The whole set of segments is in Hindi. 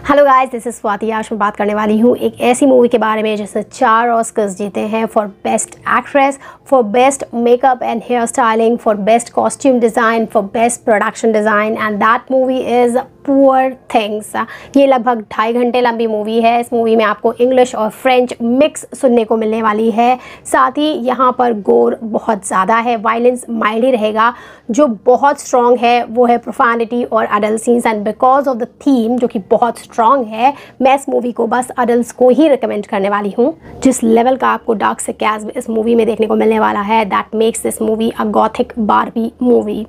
Hello guys, this is Swati. आज मैं बात करने वाली हूँ एक ऐसी मूवी के बारे में जिसने 4 ऑस्कर्स जीते हैं for best actress, for best makeup and hair styling, for best costume design, for best production design, and that movie is Poor Things. ये लगभग 2.5 घंटे लंबी मूवी है। इस मूवी में आपको इंग्लिश और फ्रेंच मिक्स सुनने को मिलने वाली है। साथ ही यहाँ पर गोर बहुत ज़्यादा है, वायलेंस माइल्ड ही रहेगा। जो बहुत स्ट्रॉन्ग है वो है प्रोफैनिटी और adult scenes, and because of the theme जो कि बहुत स्ट्रॉन्ग है, मैं इस मूवी को बस अडल्ट्स को ही रिकमेंड करने वाली हूँ। जिस लेवल का आपको डार्क सरकाज़्म इस मूवी में देखने को मिलने वाला है, that makes this movie a Gothic Barbie movie.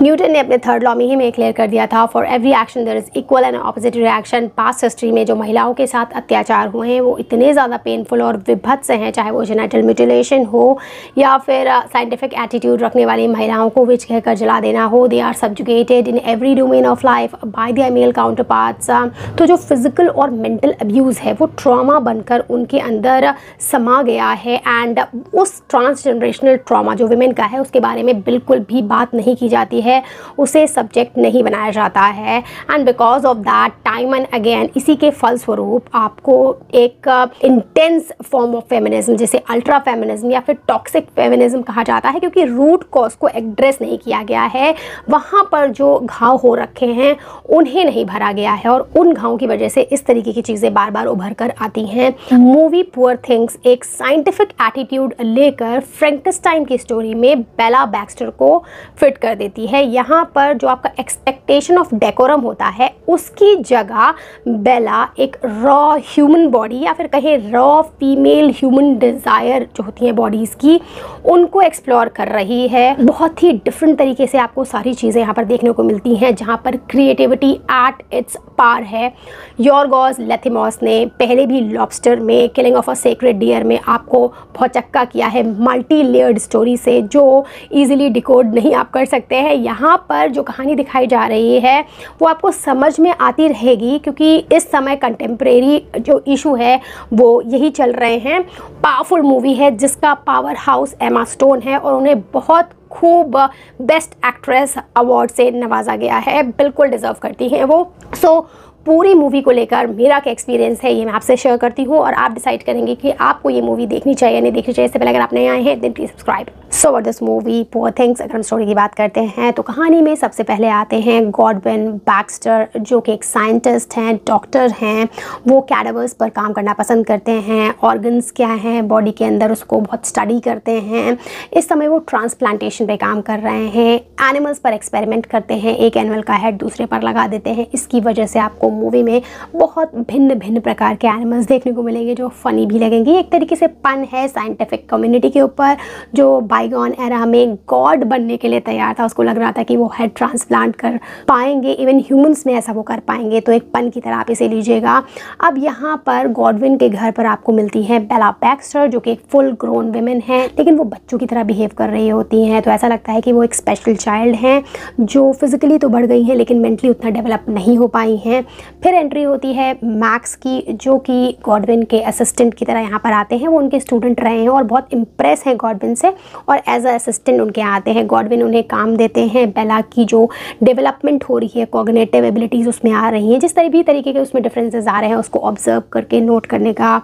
Newton ने अपने थर्ड लॉ में ही में क्लियर कर दिया था, for every action there is equal and opposite reaction. Past history में जो महिलाओं के साथ अत्याचार हुए हैं वो इतने ज़्यादा पेनफुल और विभत्स हैं, चाहे वो जेनिटल म्यूटिलेशन हो या फिर साइंटिफिक एटीट्यूड रखने वाली महिलाओं को विच कहकर जला देना हो। They are subjugated in every domain of life by their male counterparts. तो जो फिजिकल और मेंटल अब्यूज़ है वो ट्रॉमा बनकर उनके अंदर समा गया है, एंड उस ट्रांसजनरेशनल ट्रॉमा जो विमेन का है उसके बारे में बिल्कुल भी बात नहीं की जाती है, उसे सब्जेक्ट नहीं बनाया जाता है। And because of that time and again इसी के फलस्वरूप आपको एक इंटेंस फॉर्म ऑफ फेमिनिज्म, जिसे अल्ट्रा फेमिनिज्म या फिर टॉक्सिक फेमिनिज्म कहा जाता है, क्योंकि रूट कॉज को एड्रेस नहीं किया गया है। वहाँ पर जो घाव हो रखे हैं उन्हें नहीं भरा गया है, और उन घावों की वजह से इस तरीके की चीज़ें बार बार उभर कर आती हैं। मूवी पुअर थिंग्स एक साइंटिफिक एटीट्यूड लेकर फ्रैंकेनस्टाइन की स्टोरी में बेला बैक्स्टर को फिट कर देती है। यहाँ पर जो आपका एक्सपेक्टेशन ऑफ डेकोरम होता है उसकी जगह बेला एक रॉ ह्यूमन बॉडी या फिर कहें रॉ फीमेल ह्यूमन डिज़ायर जो होती हैं बॉडीज़ की, उनको एक्सप्लोर कर रही है। बहुत ही डिफरेंट तरीके से आपको सारी चीज़ें यहाँ पर देखने को मिलती हैं, जहाँ पर क्रिएटिविटी एट इट्स पार है। यॉर्गोस लैंथिमॉस ने पहले भी लॉबस्टर में, Killing of a Sacred Deer में आपको भौचक्का किया है मल्टी लेयर्ड स्टोरी से, जो इजीली डिकोड नहीं आप कर सकते हैं। यहाँ पर जो कहानी दिखाई जा रही है वो आपको समझ में आती रहेगी, क्योंकि इस समय कंटेम्प्रेरी जो इशू है वो यही चल रहे हैं। पावरफुल मूवी है जिसका पावर हाउस एमा स्टोन है, और उन्हें बहुत खूब बेस्ट एक्ट्रेस अवार्ड से नवाजा गया है। बिल्कुल डिज़र्व करती हैं वो। सो पूरी मूवी को लेकर मेरा क्या एक्सपीरियंस है ये मैं आपसे शेयर करती हूँ, और आप डिसाइड करेंगे कि आपको ये मूवी देखनी चाहिए या नहीं देखनी चाहिए। इससे पहले अगर आप नए आए हैं then please subscribe. So what this movie Poor Things, अगर हम स्टोरी की बात करते हैं तो कहानी में सबसे पहले आते हैं गॉडविन बैक्स्टर, जो कि एक साइंटिस्ट हैं, डॉक्टर हैं। वो कैडावर्स पर काम करना पसंद करते हैं, ऑर्गन्स क्या हैं बॉडी के अंदर उसको बहुत स्टडी करते हैं। इस समय वो ट्रांसप्लांटेशन पे काम कर रहे हैं, एनिमल्स पर एक्सपेरिमेंट करते हैं, एक एनिमल का हेड दूसरे पर लगा देते हैं। इसकी वजह से आपको मूवी में बहुत भिन्न भिन्न प्रकार के एनिमल्स देखने को मिलेंगे जो फनी भी लगेंगे। एक तरीके से पन है साइंटिफिक कम्युनिटी के ऊपर, जो बाईगॉन एरा में गॉड बनने के लिए तैयार था, उसको लग रहा था कि वो हेड ट्रांसप्लांट कर पाएंगे, इवन ह्यूमंस में ऐसा वो कर पाएंगे, तो एक पन की तरह आप इसे लीजिएगा। अब यहाँ पर गॉडविन के घर पर आपको मिलती है बेला बैक्स्टर, जो कि एक फुल ग्रोन विमेन है, लेकिन वो बच्चों की तरह बिहेव कर रही होती हैं। तो ऐसा लगता है कि वो एक स्पेशल चाइल्ड हैं जो फिजिकली तो बढ़ गई हैं लेकिन मेंटली उतना डेवलप नहीं हो पाई हैं। फिर एंट्री होती है मैक्स की, जो कि गॉडविन के असिस्टेंट की तरह यहाँ पर आते हैं। वो उनके स्टूडेंट रहे हैं और बहुत इम्प्रेस हैं गॉडविन से, और एज अ असिस्टेंट उनके आते हैं। गॉडविन उन्हें काम देते हैं। बेला की जो डेवलपमेंट हो रही है, कॉग्निटिव एबिलिटीज़ उसमें आ रही हैं, जिस तरह भी तरीके के उसमें डिफरेंसेस आ रहे हैं उसको ऑब्जर्व करके नोट करने का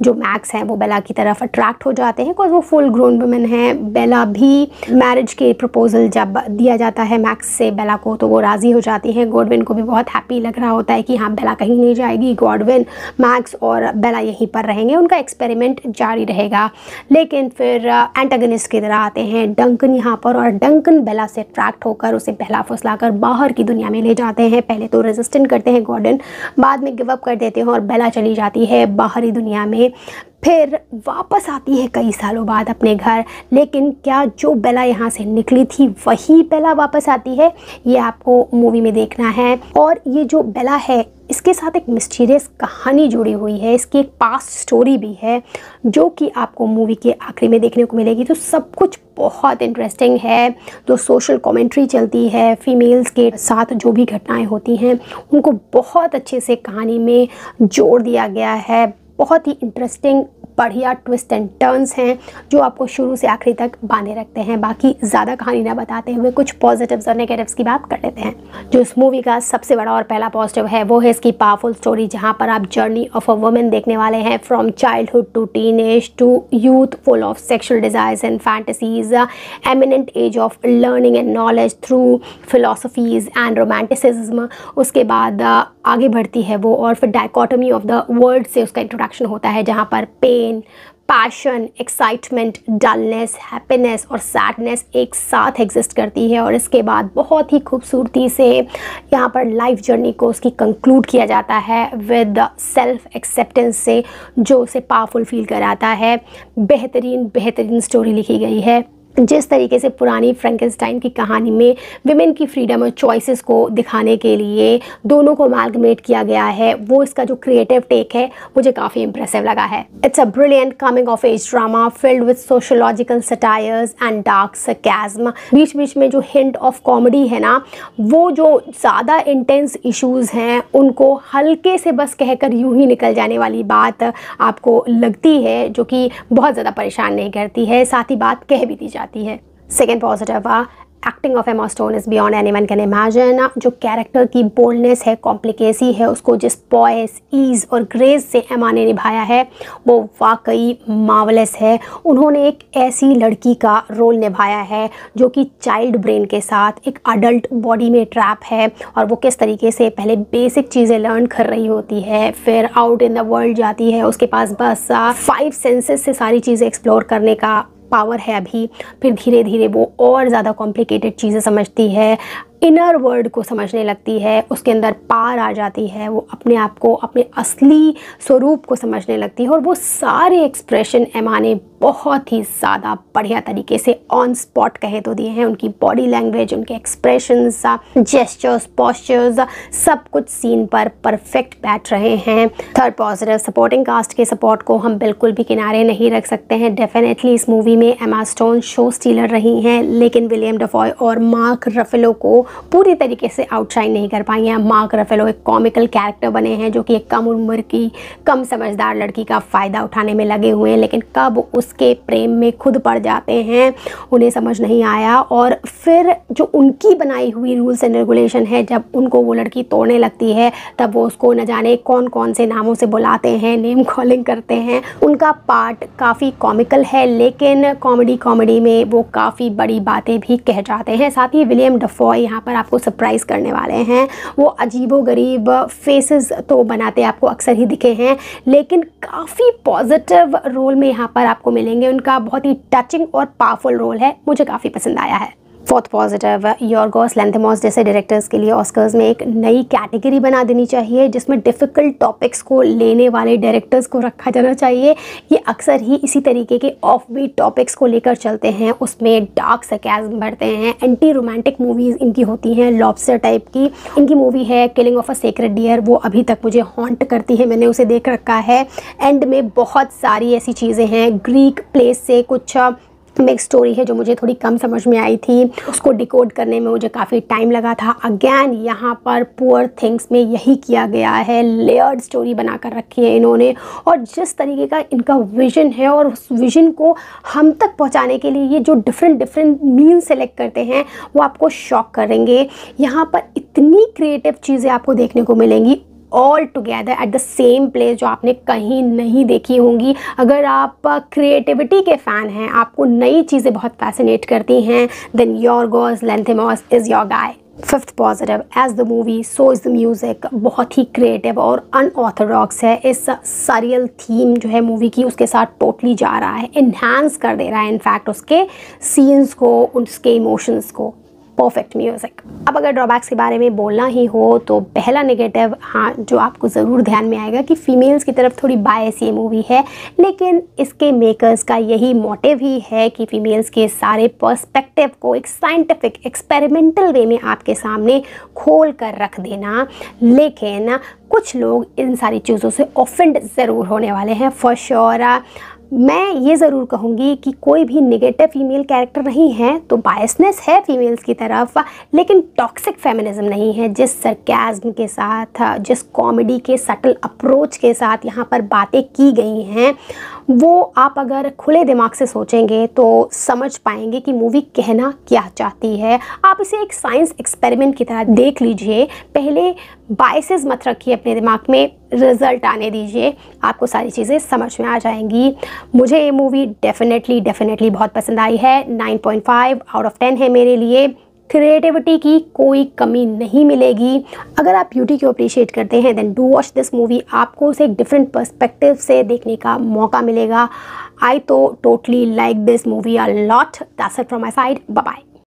जो मैक्स हैं वो बेला की तरफ अट्रैक्ट हो जाते हैं, बिकॉज वो फुल ग्रोन वुमेन है। बेला भी मैरिज के प्रपोजल जब दिया जाता है मैक्स से बेला को, तो वो राज़ी हो जाती हैं। गॉडविन को भी बहुत हैप्पी लग रहा होता है कि हाँ बेला कहीं नहीं जाएगी, गॉडविन, मैक्स और बेला यहीं पर रहेंगे, उनका एक्सपेरिमेंट जारी रहेगा। लेकिन फिर एंटागनिस्ट की तरह आते हैं डंकन यहाँ पर, और डंकन बेला से अट्रैक्ट होकर उसे बहला फुसलाकर बाहर की दुनिया में ले जाते हैं। पहले तो रेजिस्टेंट करते हैं गॉडविन, बाद में गिव अप कर देते हैं और बेला चली जाती है बाहरी दुनिया में। फिर वापस आती है कई सालों बाद अपने घर, लेकिन क्या जो बेला यहाँ से निकली थी वही बेला वापस आती है, ये आपको मूवी में देखना है। और ये जो बेला है इसके साथ एक मिस्टीरियस कहानी जुड़ी हुई है, इसकी एक पास्ट स्टोरी भी है जो कि आपको मूवी के आखिरी में देखने को मिलेगी। तो सब कुछ बहुत इंटरेस्टिंग है। तो सोशल कमेंट्री चलती है, फीमेल्स के साथ जो भी घटनाएं होती हैं उनको बहुत अच्छे से कहानी में जोड़ दिया गया है। बहुत ही इंटरेस्टिंग बढ़िया ट्विस्ट एंड टर्न्स हैं जो आपको शुरू से आखिरी तक बांधे रखते हैं। बाकी ज़्यादा कहानी ना बताते हुए कुछ पॉजिटिव्स और नेगेटिव्स की बात कर लेते हैं। जो इस मूवी का सबसे बड़ा और पहला पॉजिटिव है वो है इसकी पावरफुल स्टोरी, जहाँ पर आप जर्नी ऑफ अ वुमन देखने वाले हैं, from childhood to teenage to youth, full of sexual desires and fantasies, eminent age of learning and knowledge through philosophies and romanticism. उसके बाद आगे बढ़ती है वो और फिर डायकोटमी ऑफ द वर्ड से उसका इंट्रोडक्शन होता है, जहाँ पर pain, passion, excitement, dullness, happiness और सैडनेस एक साथ एग्जिस्ट करती है। और इसके बाद बहुत ही खूबसूरती से यहाँ पर लाइफ जर्नी को उसकी कंक्लूड किया जाता है विद सेल्फ एक्सेप्टेंस से, जो उसे पावरफुल फील कराता है। बेहतरीन स्टोरी लिखी गई है। जिस तरीके से पुरानी फ्रैंकेनस्टाइन की कहानी में विमेन की फ्रीडम और चॉइसेस को दिखाने के लिए दोनों को अमालगमेट किया गया है, वो इसका जो क्रिएटिव टेक है मुझे काफ़ी इंप्रेसिव लगा है। It's a brilliant coming of age drama filled with sociological satires and dark sarcasm. बीच बीच में जो हिंट ऑफ कॉमेडी है ना, वो जो ज़्यादा इंटेंस इश्यूज़ हैं उनको हल्के से बस कहकर यूं ही निकल जाने वाली बात आपको लगती है, जो कि बहुत ज़्यादा परेशान नहीं करती है, साथ ही बात कह भी दी जाती है। Second positive, acting of Emma Stone is beyond anyone can imagine. जो कैरेक्टर की बोल्डनेस है, कॉम्प्लिकेसी है, उसको जिस पॉइस, ईज़ और ग्रेस से एमा ने निभाया है वो वाकई मार्वलस है। उन्होंने एक ऐसी लड़की का रोल निभाया है जो कि चाइल्ड ब्रेन के साथ एक अडल्ट बॉडी में ट्रैप है, और वो किस तरीके से पहले बेसिक चीज़ें लर्न कर रही होती है, फिर आउट इन द वर्ल्ड जाती है, उसके पास बस 5 सेंसेस से सारी चीज़ें एक्सप्लोर करने का पावर है अभी। फिर धीरे धीरे वो और ज़्यादा कॉम्प्लिकेटेड चीज़ें समझती है, इनर वर्ल्ड को समझने लगती है, उसके अंदर पार आ जाती है, वो अपने आप को, अपने असली स्वरूप को समझने लगती है। और वो सारे एक्सप्रेशन एमा ने बहुत ही ज़्यादा बढ़िया तरीके से ऑन स्पॉट कहे तो दिए हैं। उनकी बॉडी लैंग्वेज, उनके एक्सप्रेशंस, जेस्चर्स, पोस्चर्स, सब कुछ सीन पर परफेक्ट बैठ रहे हैं। थर्ड पॉजिटिव, सपोर्टिंग कास्ट के सपोर्ट को हम बिल्कुल भी किनारे नहीं रख सकते हैं। डेफिनेटली इस मूवी में एमा स्टोन शो स्टीलर रही हैं, लेकिन विलियम डेफॉय और मार्क रफेलो को पूरी तरीके से आउटशाइन नहीं कर पाई हैं। मार्क रफेलो एक कॉमिकल कैरेक्टर बने हैं जो कि एक कम उम्र की, कम समझदार लड़की का फ़ायदा उठाने में लगे हुए हैं, लेकिन कब उसके प्रेम में खुद पड़ जाते हैं उन्हें समझ नहीं आया। और फिर जो उनकी बनाई हुई रूल्स एंड रेगुलेशन है, जब उनको वो लड़की तोड़ने लगती है तब वो उसको न जाने कौन कौन से नामों से बुलाते हैं, नेम कॉलिंग करते हैं। उनका पार्ट काफ़ी कॉमिकल है, लेकिन कॉमेडी में वो काफ़ी बड़ी बातें भी कह जाते हैं। साथ ही विलियम डेफॉय यहाँ पर आपको सरप्राइज़ करने वाले हैं। वो अजीबोगरीब फेसेस तो बनाते आपको अक्सर ही दिखे हैं, लेकिन काफ़ी पॉजिटिव रोल में यहाँ पर आपको मिलेंगे। उनका बहुत ही टचिंग और पावरफुल रोल है, मुझे काफ़ी पसंद आया है। फोर्थ पॉजिटिव, यॉर्गोस लैंथिमोस जैसे डायरेक्टर्स के लिए ऑस्कर्स में एक नई कैटेगरी बना देनी चाहिए, जिसमें डिफ़िकल्ट टॉपिक्स को लेने वाले डायरेक्टर्स को रखा जाना चाहिए। ये अक्सर ही इसी तरीके के ऑफ बीट टॉपिक्स को लेकर चलते हैं, उसमें डार्क सरकाज़्म भरते हैं। एंटी रोमांटिक मूवीज़ इनकी होती हैं, लॉबस्टर टाइप की। इनकी मूवी है Killing of a Sacred Deer, वो अभी तक मुझे हॉन्ट करती है, मैंने उसे देख रखा है। एंड में बहुत सारी ऐसी चीज़ें हैं, ग्रीक प्लेस से कुछ मिक्स स्टोरी है जो मुझे थोड़ी कम समझ में आई थी, उसको डिकोड करने में मुझे काफ़ी टाइम लगा था। अगेन यहाँ पर पुअर थिंग्स में यही किया गया है, लेयर्ड स्टोरी बनाकर रखी है इन्होंने, और जिस तरीके का इनका विजन है और उस विजन को हम तक पहुँचाने के लिए ये जो डिफरेंट मीन सेलेक्ट करते हैं वो आपको शॉक करेंगे। यहाँ पर इतनी क्रिएटिव चीज़ें आपको देखने को मिलेंगी all together at the same place, जो आपने कहीं नहीं देखी होंगी। अगर आप क्रिएटिविटी के फ़ैन हैं, आपको नई चीज़ें बहुत फैसिनेट करती हैं, then Yorgos Lanthimos is your guy. Fifth positive, as the movie so is the music, बहुत ही क्रिएटिव और अनऑर्थोडॉक्स है। इस सरियल थीम जो है मूवी की उसके साथ टोटली जा रहा है, इन्हांस कर दे रहा है इनफैक्ट उसके सीन्स को, उसके इमोशंस को। Perfect music. अब अगर ड्रॉबैक्स के बारे में बोलना ही हो तो पहला नेगेटिव, हाँ, जो आपको ज़रूर ध्यान में आएगा कि फ़ीमेल्स की तरफ थोड़ी बायस ये मूवी है, लेकिन इसके मेकर्स का यही मोटिव ही है कि फ़ीमेल्स के सारे पर्सपेक्टिव को एक साइंटिफिक एक्सपेरिमेंटल वे में आपके सामने खोल कर रख देना। लेकिन कुछ लोग इन सारी चीज़ों से ऑफेंड ज़रूर होने वाले हैं फॉर श्योर। मैं ये ज़रूर कहूँगी कि कोई भी नेगेटिव फीमेल कैरेक्टर नहीं है, तो बायसनेस है फीमेल्स की तरफ, लेकिन टॉक्सिक फेमिनिज्म नहीं है। जिस सरकाज़्म के साथ, जिस कॉमेडी के सटल अप्रोच के साथ यहाँ पर बातें की गई हैं, वो आप अगर खुले दिमाग से सोचेंगे तो समझ पाएंगे कि मूवी कहना क्या चाहती है। आप इसे एक साइंस एक्सपेरिमेंट की तरह देख लीजिए, पहले बायसेस मत रखिए अपने दिमाग में, रिजल्ट आने दीजिए, आपको सारी चीज़ें समझ में आ जाएंगी। मुझे ये मूवी डेफिनेटली बहुत पसंद आई है। 9.5 आउट ऑफ 10 है मेरे लिए। क्रिएटिविटी की कोई कमी नहीं मिलेगी। अगर आप ब्यूटी को अप्रिशिएट करते हैं then do watch this movie. आपको उसे एक डिफरेंट पर्सपेक्टिव से देखने का मौका मिलेगा। आई तो totally like this movie a lot. That's it from my side. Bye bye.